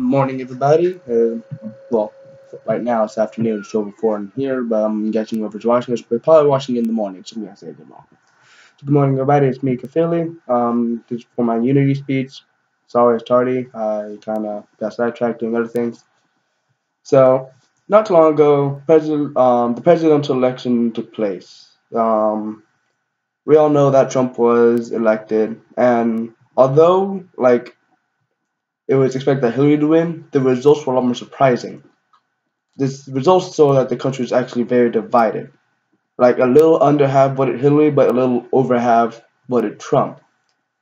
morning, everybody. Well, right now it's afternoon, it's over 4 in here, but I'm guessing whoever's watching this, we're probably watching in the morning, so I'm going to say good morning. So good morning, everybody. It's me, Kafili. This is for my Unity speech. Sorry it's tardy. I kind of got sidetracked doing other things. So, not too long ago, the presidential election took place. We all know that Trump was elected, and although, it was expected that Hillary to win, the results were a lot more surprising. This results show that the country is actually very divided. Like a little under half voted Hillary, but a little over half voted Trump.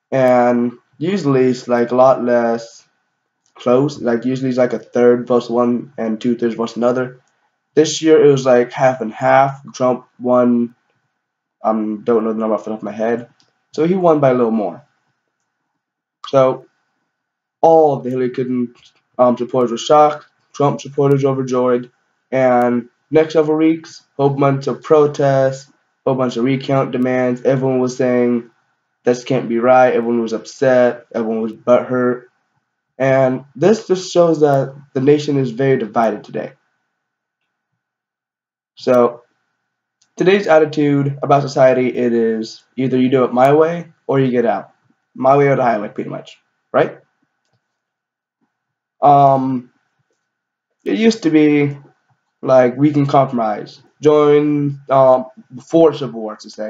And usually it's like a lot less close. Like usually it's like a third votes one and two-thirds votes another. This year it was like half and half. Trump won. Don't know the number off the top of my head. So he won by a little more. So all of the Hillary Clinton supporters were shocked. Trump supporters were overjoyed. And next several weeks, whole bunch of protests, whole bunch of recount demands. Everyone was saying this can't be right. Everyone was upset. Everyone was butthurt. And this just shows that the nation is very divided today. So today's attitude about society, it is either you do it my way or you get out. My way or the highway, pretty much, right? Um, it used to be like we can compromise. Join before Civil War, to say.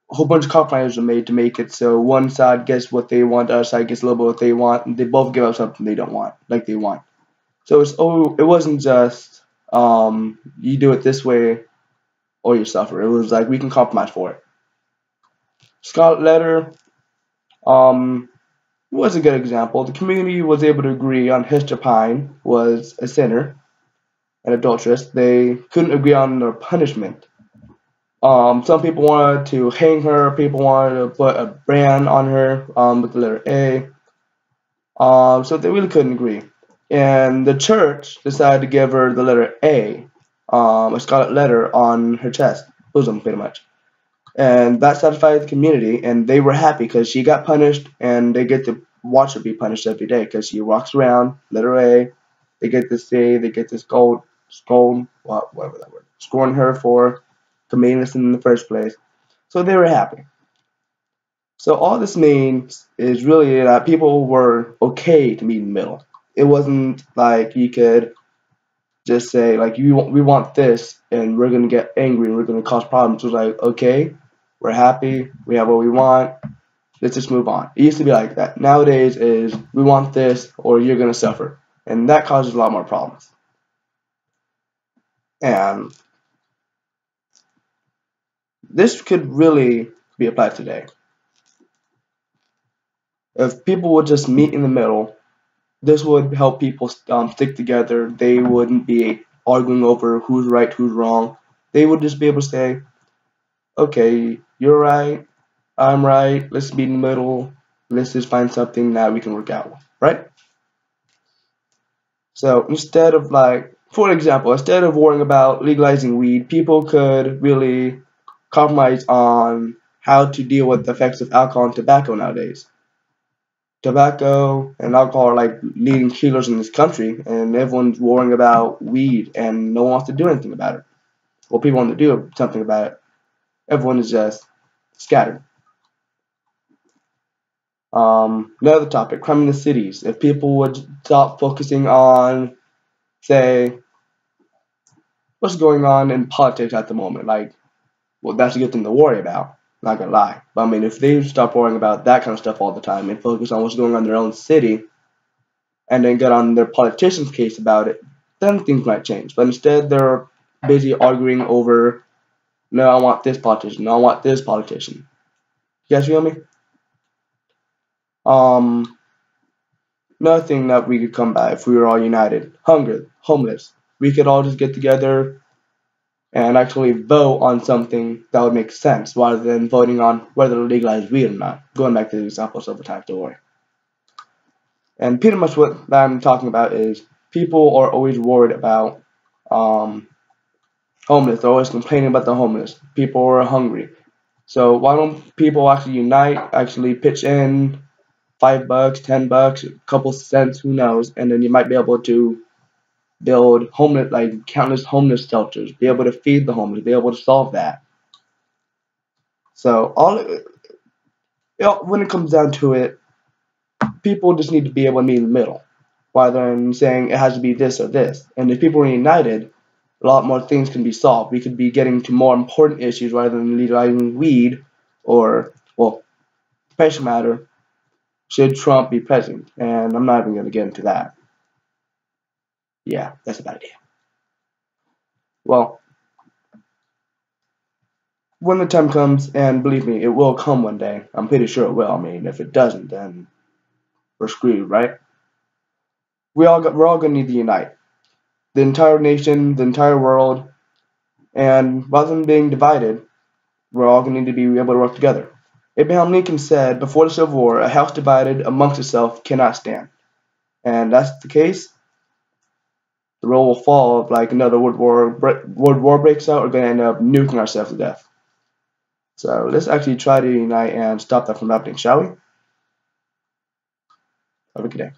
A whole bunch of compromises are made to make it so one side gets what they want, the other side gets a little bit what they want, and they both give up something they don't want, like they want. So it wasn't just you do it this way or you suffer. It was like we can compromise for it. Scarlet Letter was a good example. The community was able to agree on Hester Pine was a sinner, an adulteress. They couldn't agree on their punishment. Some people wanted to hang her. People wanted to put a brand on her with the letter A. So they really couldn't agree. And the church decided to give her the letter A, a scarlet letter on her chest, bosom, pretty much. And that satisfied the community, and they were happy because she got punished, and they get to watch her be punished every day because she walks around, letter A. They get to say, they get to whatever that word, scorn her for committing this in the first place. So they were happy. So all this means is really that people were okay to meet in the middle. It wasn't like you could just say like we want this and we're gonna get angry and we're gonna cause problems. It was like okay, we're happy, we have what we want, let's just move on. It used to be like that. Nowadays is we want this or you're gonna suffer, and that causes a lot more problems. And this could really be applied today. If people would just meet in the middle, this would help people stick together. They wouldn't be arguing over who's right, who's wrong. They would just be able to say, okay, you're right, I'm right, let's meet in the middle, let's just find something that we can work out with, right? So instead of for example, instead of worrying about legalizing weed, people could really compromise on how to deal with the effects of alcohol and tobacco nowadays. Tobacco and alcohol are like leading killers in this country, and everyone's worrying about weed, and no one wants to do anything about it. Well, people want to do something about it. Everyone is just scattered. Another topic, crime in the cities. If people would stop focusing on, say, what's going on in politics at the moment, well, that's a good thing to worry about. Not gonna lie, but I mean, if they stop worrying about that kind of stuff all the time and focus on what's going on in their own city, and then get on their politician's case about it, then things might change. But instead, they're busy arguing over, no, I want this politician, no, I want this politician. You guys feel me? Another thing that we could come by if we were all united, hunger, homeless. We could all just get together and actually vote on something that would make sense rather than voting on whether to legalize weed or not. Going back to the examples of the time, don't worry. And pretty much what I'm talking about is people are always worried about homeless. They're always complaining about the homeless. People are hungry. So why don't people actually unite, actually pitch in, $5, $10, a couple cents, who knows, and then you might be able to build homeless, like countless homeless shelters, be able to feed the homeless, be able to solve that. So when it comes down to it, people just need to be able to meet in the middle, rather than saying it has to be this or this. And if people are united, a lot more things can be solved. We could be getting to more important issues rather than legalizing weed, or, well, special matter, should Trump be president? And I'm not even going to get into that. Yeah, that's a bad idea. Well, when the time comes, and believe me, it will come one day. I'm pretty sure it will. I mean, if it doesn't, then we're screwed, right? We're all gonna need to unite. The entire nation, the entire world, and rather than being divided, we're all gonna need to be able to work together. Abraham Lincoln said before the Civil War, "A house divided amongst itself cannot stand." And that's the case. The world will fall if like another world war breaks out. We're gonna end up nuking ourselves to death. So let's actually try to unite and stop that from happening, shall we? Have a good day.